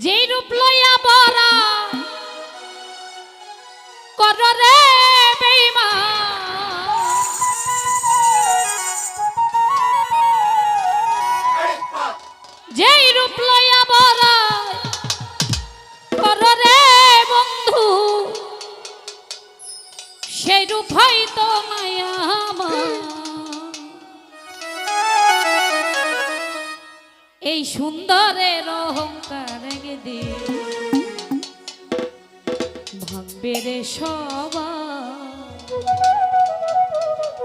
যেই রূপ লইয়া বরা কর রে বেঈমান, যেই রূপ লইয়া বরা কর রে বন্ধু, সেই রূপ হয়তো মায়া আমার। এই সুন্দরের অহংকার দে ভাঙবে রে সবাই।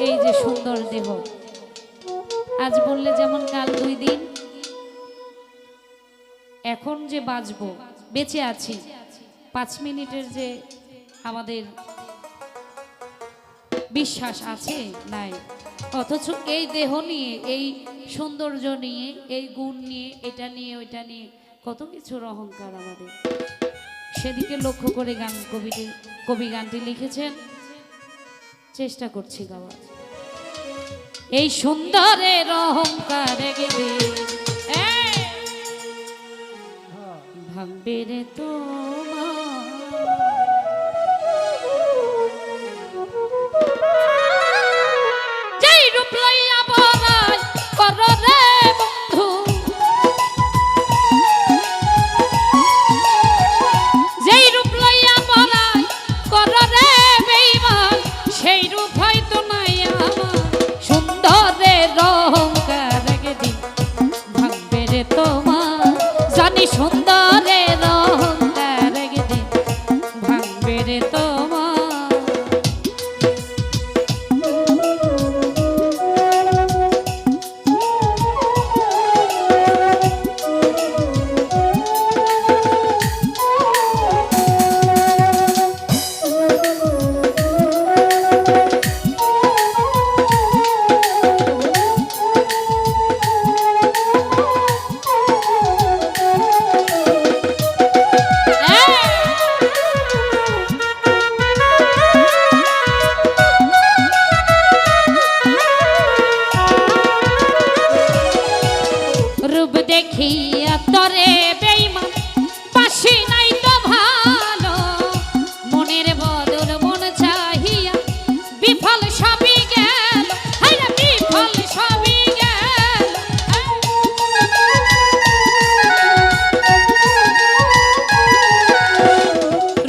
এই যে সুন্দর দেহ, আজ বললে যেমন কাল 2 দিন, এখন যে বাঁচবো বেঁচে আছি 5 মিনিটের যে আমাদের বিশ্বাস আছে নাই, অথচ এই দেহ নিয়ে, এই সৌন্দর্য নিয়ে, এই গুণ নিয়ে, এটা নিয়ে ওইটা নিয়ে কত কিছুর অহংকার আমাদের। সেদিকে লক্ষ্য করে কবি গানটি লিখেছেন, চেষ্টা করছি গাওয়ার। এই সুন্দরের অহংকার গেলে ভাঙবে রে তোমার, যেই রূপ লইয়া বরাই কর রে বন্ধু, যেই রূপ লইয়া বরাই কর রে বেঈমান, সেই রূপ হয়তো নাই আমার। সুন্দরের অহংকার একদিন ভাঙবে রে তোমার, জানি সুন্দরের অহংকার একদিন ভাঙবে রে তোমার। দেখিয়া তরে বেঈমান পাশি নাই তো ভালো, মনের বদল মন চাহিয়া বিফল সবই গেল, হায়রে বিফল সবই গেল।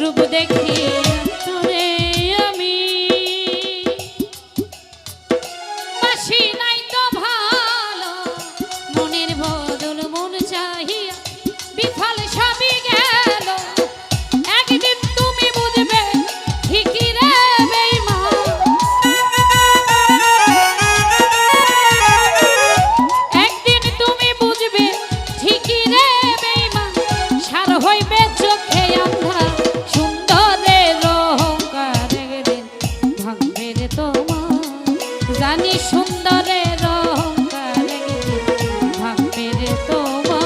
রূপ দেখিয়া তরে আমি পাশি নাই তো ভালো, মনের বদল মন চাহিয়া বিফল সবই গেল। একদিন তুমি বুঝবে ঠিকই রে বেঈমান, একদিন তুমি বুঝবে ঠিকই রে বেঈমান, সার হইবে চোখে আন্ধার। সুন্দরের অহংকার একদিন ভাঙবে রে তোমার, জানি সুন্দরের অহংকার একদিন ভাঙবে রে তোমার।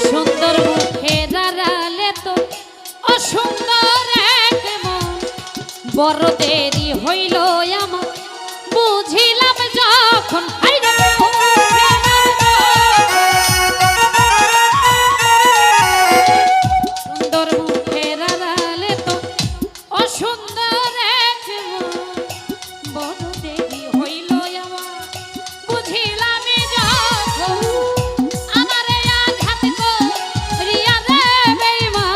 সুন্দর মুখের আড়ালে তো অসুন্দর এক মন, বড় দেরি হইল আমার বুঝিলাম যখন, হায়রে সুন্দর মুখের আড়ালে তো অসুন্দর এক মন, বড় দেরি হইল আমার বুঝিলাম যখন, আমারে আঘাত করিয়া রে বেঈমান,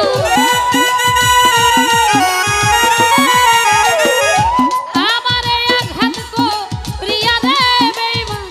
আমারে আঘাত করিয়া রে বেঈমান,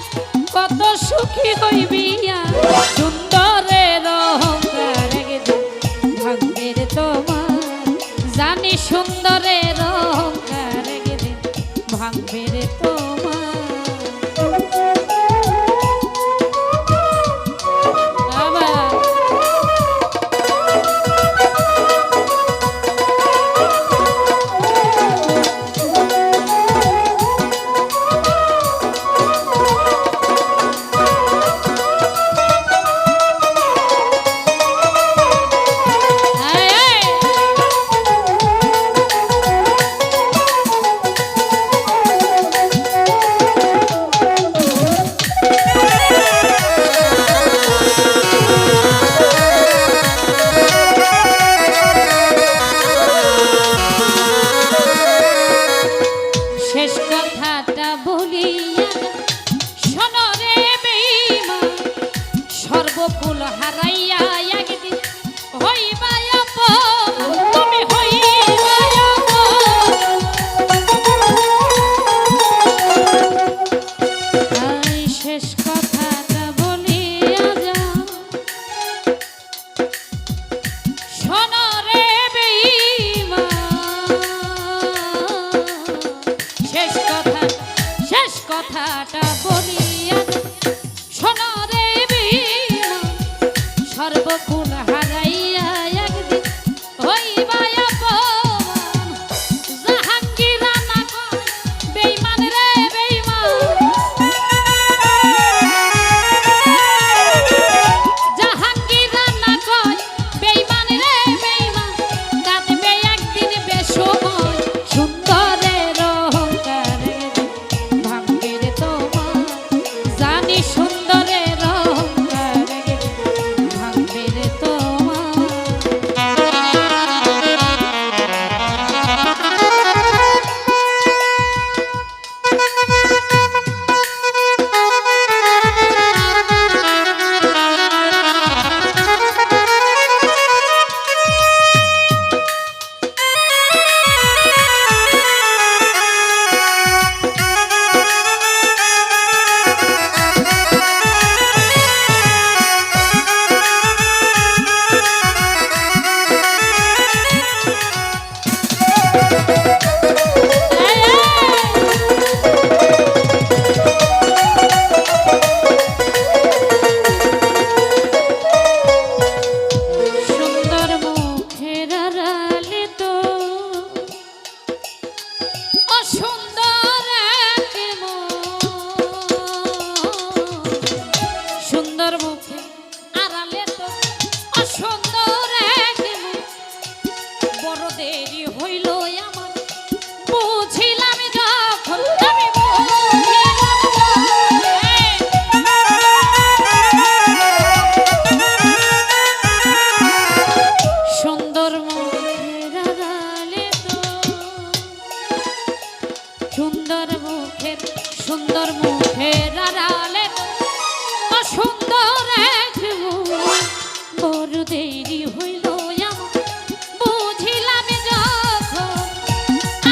সুন্দর মুখের আড়ালে তো অসুন্দর এক মন। সুন্দর মুখে আড়ালে তো অসুন্দর এক মন। বড় দেরি হইল আমার বুঝিলাম যখন আমি সুন্দর মুখের আড়ালে তো সুন্দর মুখের আড়ালে তো সুন্দর এক মন। বড় দেরি হইল আমার বুঝিলাম যখন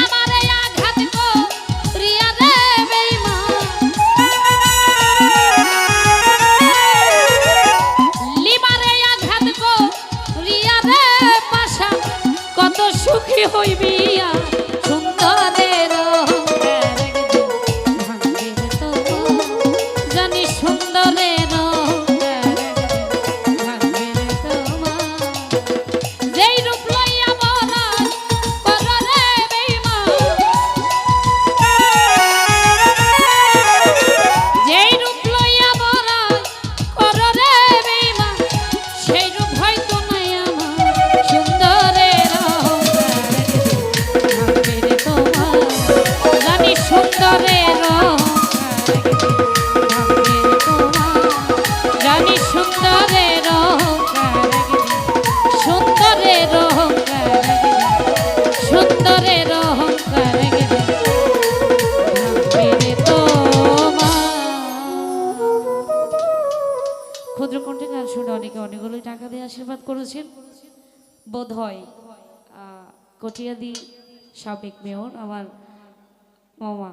আমার এই আঘাত করিয়া রে বেঈমান। লিমারে আঘাত করিয়া রে পাশা কত সুখী হইবি সুন্দরের জানি সুন্দরের যেই রূপ লইয়া বলা কররে বেঈমান। যেই রূপ লইয়া বলা কররে বেঈমান সেই রূপ হয়তো নাই আমার সুন্দরের জানি সুন্দরের জানি সুন্দরের সুন্দরের সুন্দরের অহংকার ক্ষুদ্র কণ্ঠে গান শুনে অনেকে অনেকগুলো টাকা দিয়ে আশীর্বাদ করেছেন। বোধ হয় কটিয়াদি সাবেক মেয়র আমার মামা